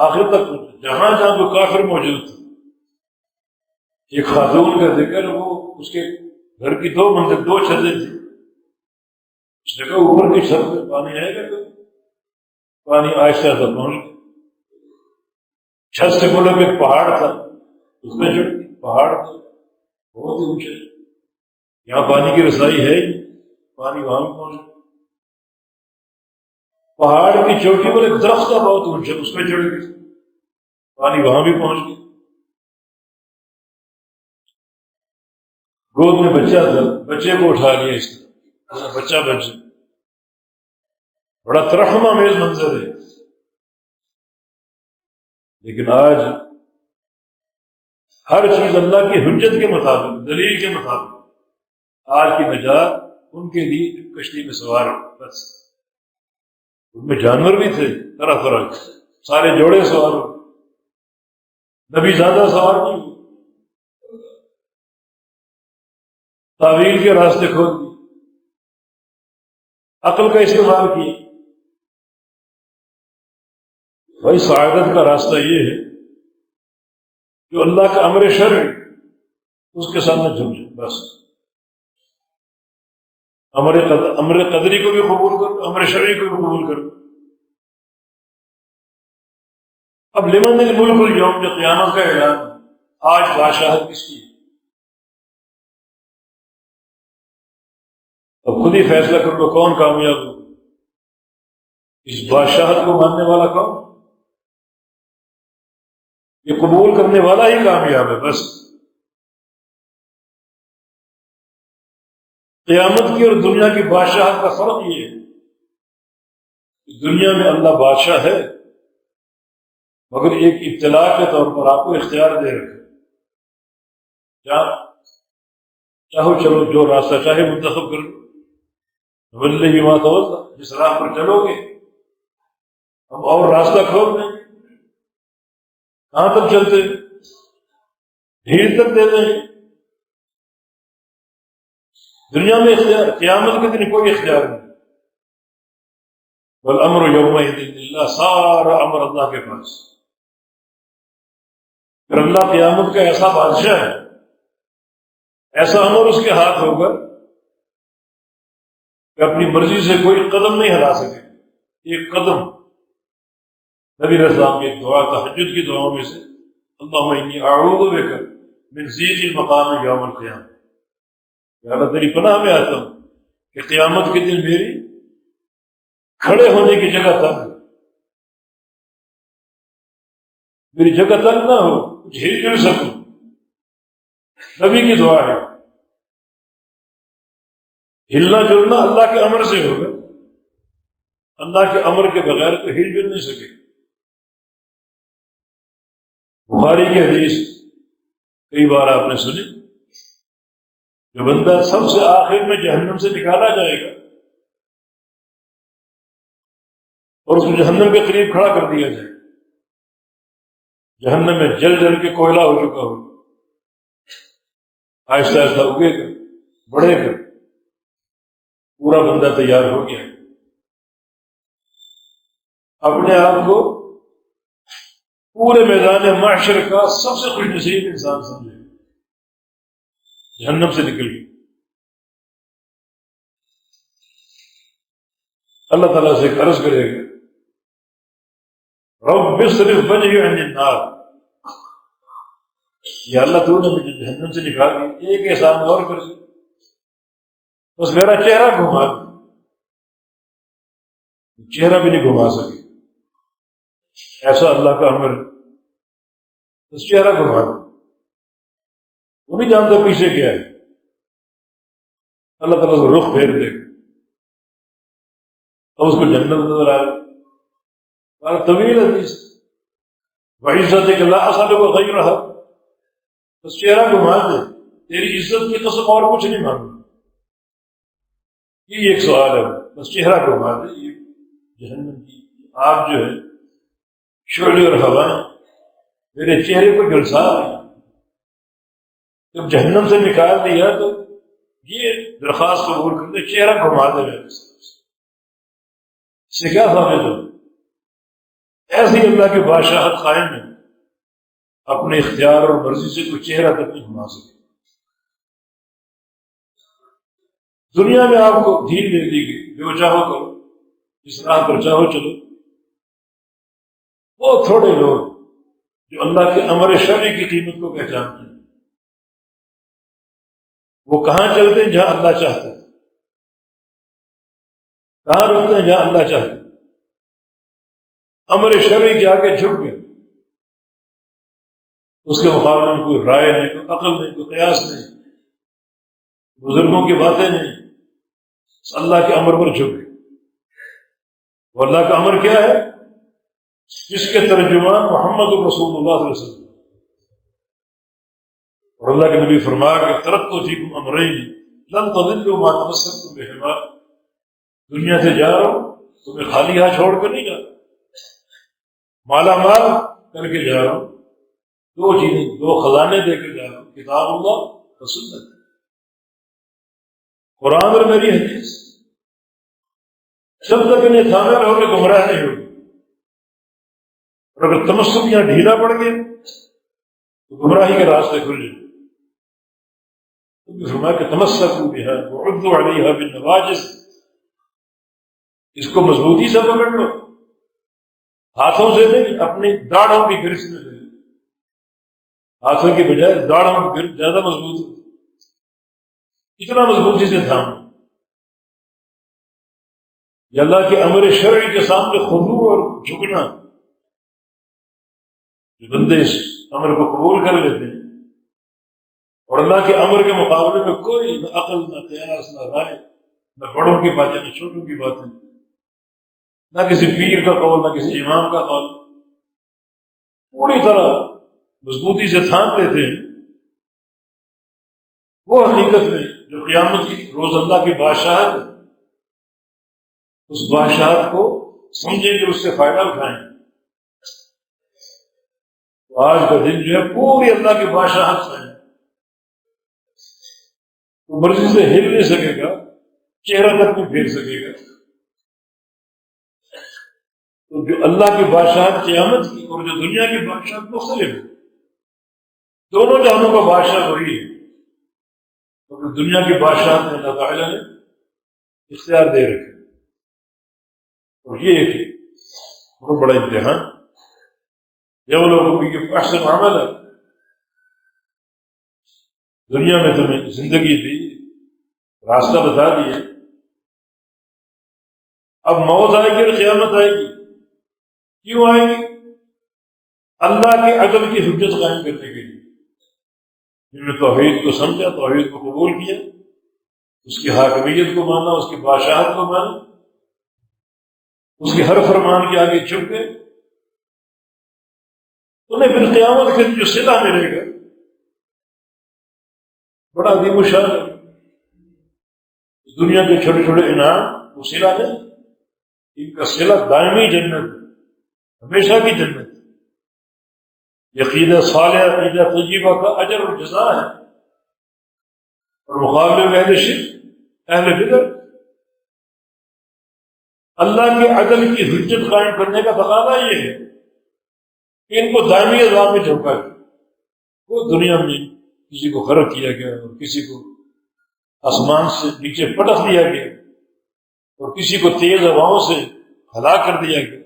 آخر تک جہاں جہاں کوئی کافر موجود تھا، ایک خاتون کا ذکر، وہ اس کے گھر کی دو منزل، دو چھتیں تھیں، اس نے کہا اوپر کی چھت پہ پانی آئے گا، پانی آہستہ آہستہ پہنچ گیا۔ چھت سے بولا کہ ایک پہاڑ تھا، اس میں چڑھ گئی، پہاڑ تھا بہت ہی اونچے، یہاں پانی کی رسائی ہے ہی، پانی وہاں بھی پہنچ گیا۔ پہاڑ کی چوٹی پر ایک درخت تھا بہت اونچا، اس میں چڑھ گئی، پانی وہاں بھی پہنچ گیا۔ گود میں بچہ تھا، بچے کو اٹھا لیا، اس طرح بچہ بچ، بڑا ترحم آمیز منظر ہے۔ لیکن آج ہر چیز اللہ کی حجت کے مطابق، دلیل کے مطابق۔ آج کی نجات ان کے لیے کشتی میں سوار ہو، بس ان میں جانور بھی تھے طرح طرح کے، سارے جوڑے سوار ہو، نبی زیادہ سوار نہیں ہوئے، تعویل کے راستے کھول دیے، عقل کا استعمال کیا۔ بھائی سعادت کا راستہ یہ ہے جو اللہ کا امر شرع اس کے سامنے جھک جائے، بس امر قدری کو بھی قبول کرو، امر شرعی کو بھی قبول کرو۔ اب لمن الملک اليوم، جو قیامت کا اعلان ہے، آج بادشاہت کس کی ہے؟ اب خود ہی فیصلہ کر لو کون کامیاب ہو، اس بادشاہت کو ماننے والا کون؟ یہ قبول کرنے والا ہی کامیاب ہے، بس۔ قیامت کی اور دنیا کی بادشاہت کا فرق یہ ہے کہ دنیا میں اللہ بادشاہ ہے، مگر ایک ابتلاء کے طور پر آپ کو اختیار دے رکھے، چاہو چلو، جو راستہ چاہے منتخب کر لو، ولہ ما تولا، جس راہ پر چلو گے ہم اور راستہ کھول دیں، کہاں تک چلتے، ڈھیل تک دے دیں۔ دنیا میں اختیار، قیامت کے دن کوئی اختیار نہیں، والامر یومئذ للہ، سارا امر اللہ کے پاس۔ پھر اللہ قیامت کا ایسا بادشاہ ہے، ایسا امر اس کے ہاتھ ہوگا کہ اپنی مرضی سے کوئی قدم نہیں ہلا سکے، ایک قدم۔ نبی علیہ السلام کی دعا، تہجد کی دعاؤں میں سے، اللہم انی اعوذ بک من ضیق المقام یوم القیامہ، یا اللہ تیری پناہ میں آتا ہوں کہ قیامت کے دن میری کھڑے ہونے کی جگہ تنگ، میری جگہ تنگ نہ ہو، کچھ ہل جل سکوں۔ نبی کی دعا ہے، ہلنا جلنا اللہ کے امر سے ہوگا، اللہ کے امر کے بغیر تو ہل جل نہیں سکے۔ بخاری کی حدیث کئی بار آپ نے سنی، جو بندہ سب سے آخر میں جہنم سے نکالا جائے گا اور اس کو جہنم کے قریب کھڑا کر دیا جائے، جہنم میں جل جل کے کوئلہ ہو چکا ہو، آہستہ آہستہ اگے گا، بڑھے گا، پورا بندہ تیار ہو گیا، اپنے آپ کو پورے میدان معاشر کا سب سے خوش نصیب انسان سمجھے، جہنم سے نکل گیا۔ اللہ تعالیٰ سے عرض کرے گا، رب اصرف وجہی عن النار، یا اللہ تو نے مجھے جہنم سے نکال دیا، ایک احسان اور کر دیا، بس میرا چہرہ گھما دیا۔ چہرہ بھی نہیں گھما سکے، ایسا اللہ کا امر، بس چہرہ گھما دیا، وہ نہیں جانتا پیچھے کیا ہے، اللہ تعالیٰ کو رخ پھیر دے گا، اب اس کو جنت نظر آئے، اور طویل حدیث، وعزتک لا اسألک غیرہا، بس چہرہ گھما دے، تیری عزت کی قسم اور کچھ نہیں مانگا، یہ ایک سوال ہے، بس چہرہ گھما دے۔ یہ جہنم کی آگ جو ہے، شعلے اور ہوائیں میرے چہرے کو جلسا ہے، جب جہنم سے نکال دیا تو یہ درخواست قبول کر دے، چہرہ گھما دے میرے سے، اس سے کیا ثابت ہو؟ ایسی اللہ کی بادشاہت قائم ہے، اپنے اختیار اور مرضی سے کوئی چہرہ تک نہیں گھما سکے۔ دنیا میں آپ کو ڈھیل دے دی گئی، جو چاہو کرو، جس راہ پر چاہو چلو۔ بہت تھوڑے لوگ جو اللہ کے امر شرعی کی قیمت کو پہچانتے ہیں، وہ کہاں چلتے ہیں؟ جہاں اللہ چاہتا ہے، کہاں رکتے ہیں؟ جہاں اللہ چاہتا ہے۔ امر شرعی کے آگے جھک گئے، اس کے مقابلے میں کوئی رائے نہیں، کوئی عقل نہیں، کوئی قیاس نہیں، بزرگوں کی باتیں نہیں، اللہ کے امر پر جھک گئے۔ وہ اللہ کا امر کیا ہے؟ جس کے ترجمان محمد رسول اللہ صلی اللہ علیہ وسلم، اور اللہ کے نبی فرمایا کہ ترکت فیکم امرین لن تضلوا ما تمسکتم بہما، دنیا سے جا رہا ہوں تمہیں خالی ہاتھ چھوڑ کر نہیں جا رہا، مالا مال کر کے جا رہا ہوں، دو چیزیں، دو خزانے دے کر جا رہا ہوں، کتاب اللہ و سنت، قرآن اور میری حدیث، جب تک انہیں تھامے رہو گے گمراہ نہیں ہوگی، اور اگر تمسک یہاں ڈھیلا پڑ گیا تو گمراہی کے راستے کھل جائیں۔ تو فرمایا کہ تمسکوا بہا وعضوا علیہا بالنواجذ، اس کو مضبوطی سے پکڑ لو، ہاتھوں سے نہیں، اپنی داڑھوں کی گرفت میں لے، ہاتھوں کی بجائے داڑھوں کی گرفت زیادہ مضبوط ہے، اتنا مضبوطی سے تھام، یہ اللہ کے امر شرعی کے سامنے خضوع اور جھکنا، جو بندے اس امر کو قبول کر لیتے ہیں اور اللہ کے امر کے مقابلے میں کوئی نہ عقل نہ قیاس نہ رائے، نہ بڑوں کی باتیں نہ چھوٹوں کی باتیں، نہ کسی پیر کا قول نہ کسی امام کا قول، پوری طرح مضبوطی سے تھام لیتے ہیں، وہ حقیقت میں جو قیامت کی روز اللہ کی بادشاہت ہے، اس بادشاہت کو سمجھیں کہ اس سے فائدہ اٹھائیں۔ تو آج کا دن جو ہے پوری اللہ کی بادشاہت سے ہے، وہ مرضی سے ہل نہیں سکے گا، چہرہ تک نہیں پھیر سکے گا۔ تو جو اللہ کی بادشاہت قیامت کی اور جو دنیا کی بادشاہت مختلف ہے، دونوں جہانوں کا بادشاہ وہی ہے، تو دنیا کی بادشاہت میں اللہ تعالیٰ نے اختیار دے رکھے، اور یہ ایک بہت بڑا امتحان، جب لوگوں کی احسن عمل ہے، دنیا میں تمہیں زندگی دی، راستہ بتا دیا، اب موت آئے گی اور قیامت آئے گی، کیوں آئے گی؟ اللہ کے عدل کی حجت قائم کرنے کے لیے، جن نے توحید کو سمجھا، توحید کو قبول کیا، اس کی حاکمیت کو مانا، اس کی بادشاہت کو مانا، اس کے ہر فرمان کے آگے جھک گئے، انہیں پھر قیامت کے جو صلہ ملے گا بڑا عظیم الشان ہے۔ اس دنیا کے چھوٹے چھوٹے انعام وہ صلہ نہیں، ان کا صلہ دائمی جنت، ہمیشہ کی جنت، عقیدہ صالح، عقیدہ طیبہ کا اجر اور جزا ہے، اور مقابلے میں اہل شرک، اہل بدعت، اللہ کے عدل کی حجت قائم کرنے کا تقاضا یہ ہے کہ ان کو دائمی عذاب میں جھونکا گیا۔ وہ دنیا میں کسی کو غرق کیا گیا اور کسی کو آسمان سے نیچے پٹخ دیا گیا اور کسی کو تیز ہواؤں سے ہلاک کر دیا گیا،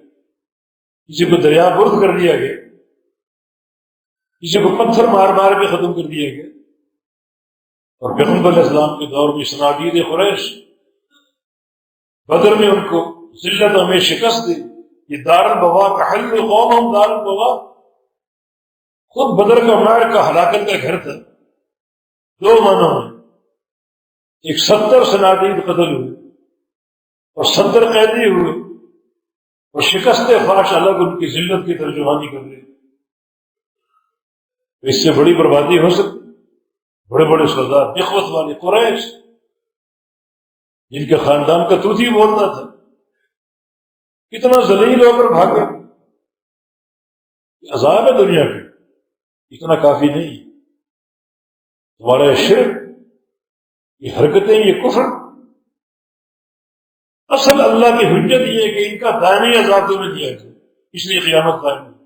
کسی کو دریا برد کر دیا گیا، کسی کو پتھر مار مار کے ختم کر دیا گیا، اور پیغمبر علیہ السلام کے دور میں صنادید قریش بدر میں ان کو ذلت میں شکست دی۔ یہ دار البوا کا حل قوم دار البوا، خود بدر کا معرکہ ہلاکت کا گھر تھا، دو معنوں میں، ایک 70 صنادید قتل ہوئے اور 70 قیدی ہوئے، اور شکست فاش الگ ان کی ذلت کی ترجمانی کر رہی۔ اس سے بڑی بربادی ہو سکتی؟ بڑے بڑے سردار نخوت والے قریش، جن کے خاندان کا توتی بولتا تھا، کتنا ذلیل ہو کر بھاگے۔ عذاب ہے دنیا کے، اتنا کافی نہیں، تمہارا شرک، یہ حرکتیں، یہ کفر، اصل اللہ کی حجت یہ ہے کہ ان کا دائمی عذاب تمہیں دیا جائے، اس لیے قیامت قائم ہے۔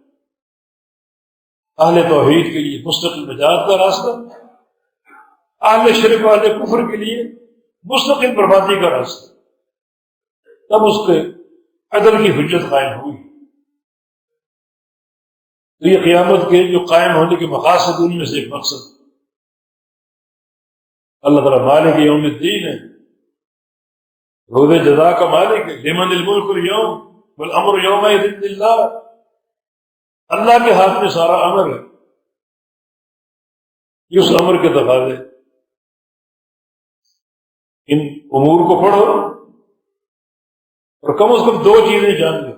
اہل توحید کے لیے مستقل نجات کا راستہ، اہل شرک والے کفر کے لیے مستقل بربادی کا راستہ، تب اس کے عدل کی حجت قائم ہوئی۔ تو یہ قیامت کے جو قائم ہونے کے مقاصد، ان میں سے ایک مقصد اللہ تعالیٰ مالک یوم الدین ہے، روز جزا کا مالک ہے، لمن الملک اليوم والامر یومئذ للہ، اللہ کے ہاتھ میں سارا امر ہے، یہ اس امر کے تقاضے۔ ان امور کو پڑھو اور کم از کم دو چیزیں جان لو۔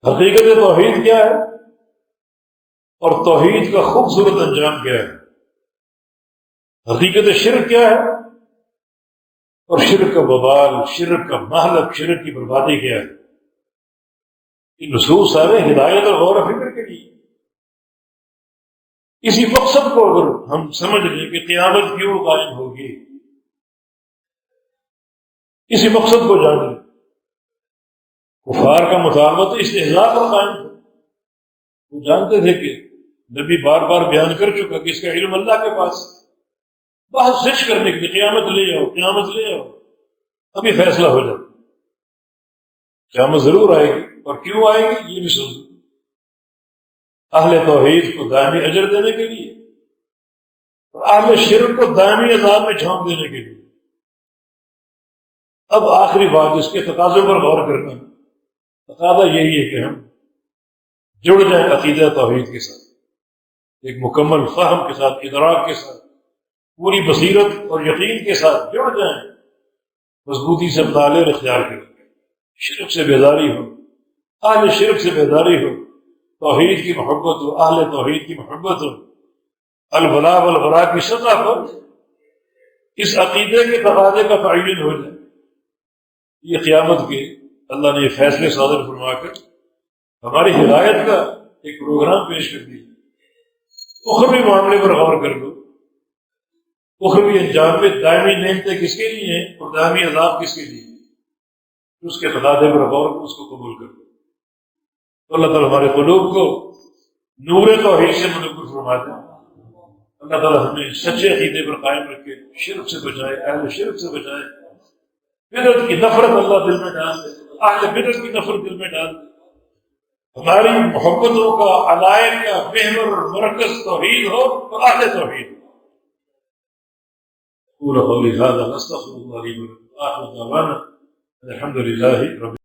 حقیقت توحید کیا ہے؟ اور توحید کا خوبصورت انجام کیا ہے، حقیقت شرک کیا ہے، اور شرک کا وبال، شرک کا مہلک، شرک کی بربادی کیا ہے۔ یہ نصوص سارے ہدایت اور غور و فکر کے لیے۔ اسی مقصد کو اگر ہم سمجھ لیں کہ قیامت کیوں قائم ہوگی، اسی مقصد کو جان لیں۔ کفار کا مطالبہ تو استہزاء پر قائم تھا، وہ جانتے تھے کہ نبی بار بار بیان کر چکا کہ اس کا علم اللہ کے پاس، بحث سچ کرنے کے لیے قیامت لے آؤ، قیامت لے آؤ، ابھی فیصلہ ہو جاتا۔ قیامت ضرور آئے گی، اور کیوں آئے گی یہ بھی سمجھو۔ اہل توحید کو دائمی اجر دینے کے لیے، اور اہل شرک کو دائمی عذاب میں جھونک دینے کے لیے۔ اب آخری بات اس کے تقاضے پر غور کرنا ہے۔ تقاضا یہی ہے کہ ہم جڑ جائیں عقیدہ توحید کے ساتھ، ایک مکمل فہم کے ساتھ، ادراک کے ساتھ، پوری بصیرت اور یقین کے ساتھ جڑ جائیں، مضبوطی سے مطالعہ اختیار کریں، شرک سے بیداری ہو، اہل شرک سے بیداری ہو، توحید کی محبت ہو، اہل توحید کی محبت ہو، الولاء والبراء کی سطح پر اس عقیدے کے تقاضے کا تعین ہو جائے۔ یہ قیامت کے اللہ نے یہ فیصلے صادر فرما کر ہماری ہدایت کا ایک پروگرام پیش کر دیا۔ اخروی معاملے پر غور کر لو، اخروی انجام میں دائمی نعمتیں کس کے لیے ہیں اور دائمی عذاب کس کے لیے ہیں، اس کے تقاضے پر غور کر اس کو قبول کر لو۔ تو اللہ تعالیٰ ہمارے قلوب کو نور توحید سے منور فرما دے۔ اللہ تعالیٰ ہمیں سچے عقیدے پر قائم رکھے، شرک سے بچائے، اہل شرک سے بچائے، بدعت کی نفرت اللہ دل میں ڈال دے، اہل بدعت کی نفرت دل میں ڈال دے۔ ہماری محبتوں کا علائق کا محور اور مرکز توحید ہو اور اہل توحید ہو۔ قول قولی ھذا واستغفر اللہ لي ولكم، آخر دعوانا الحمد للہ رب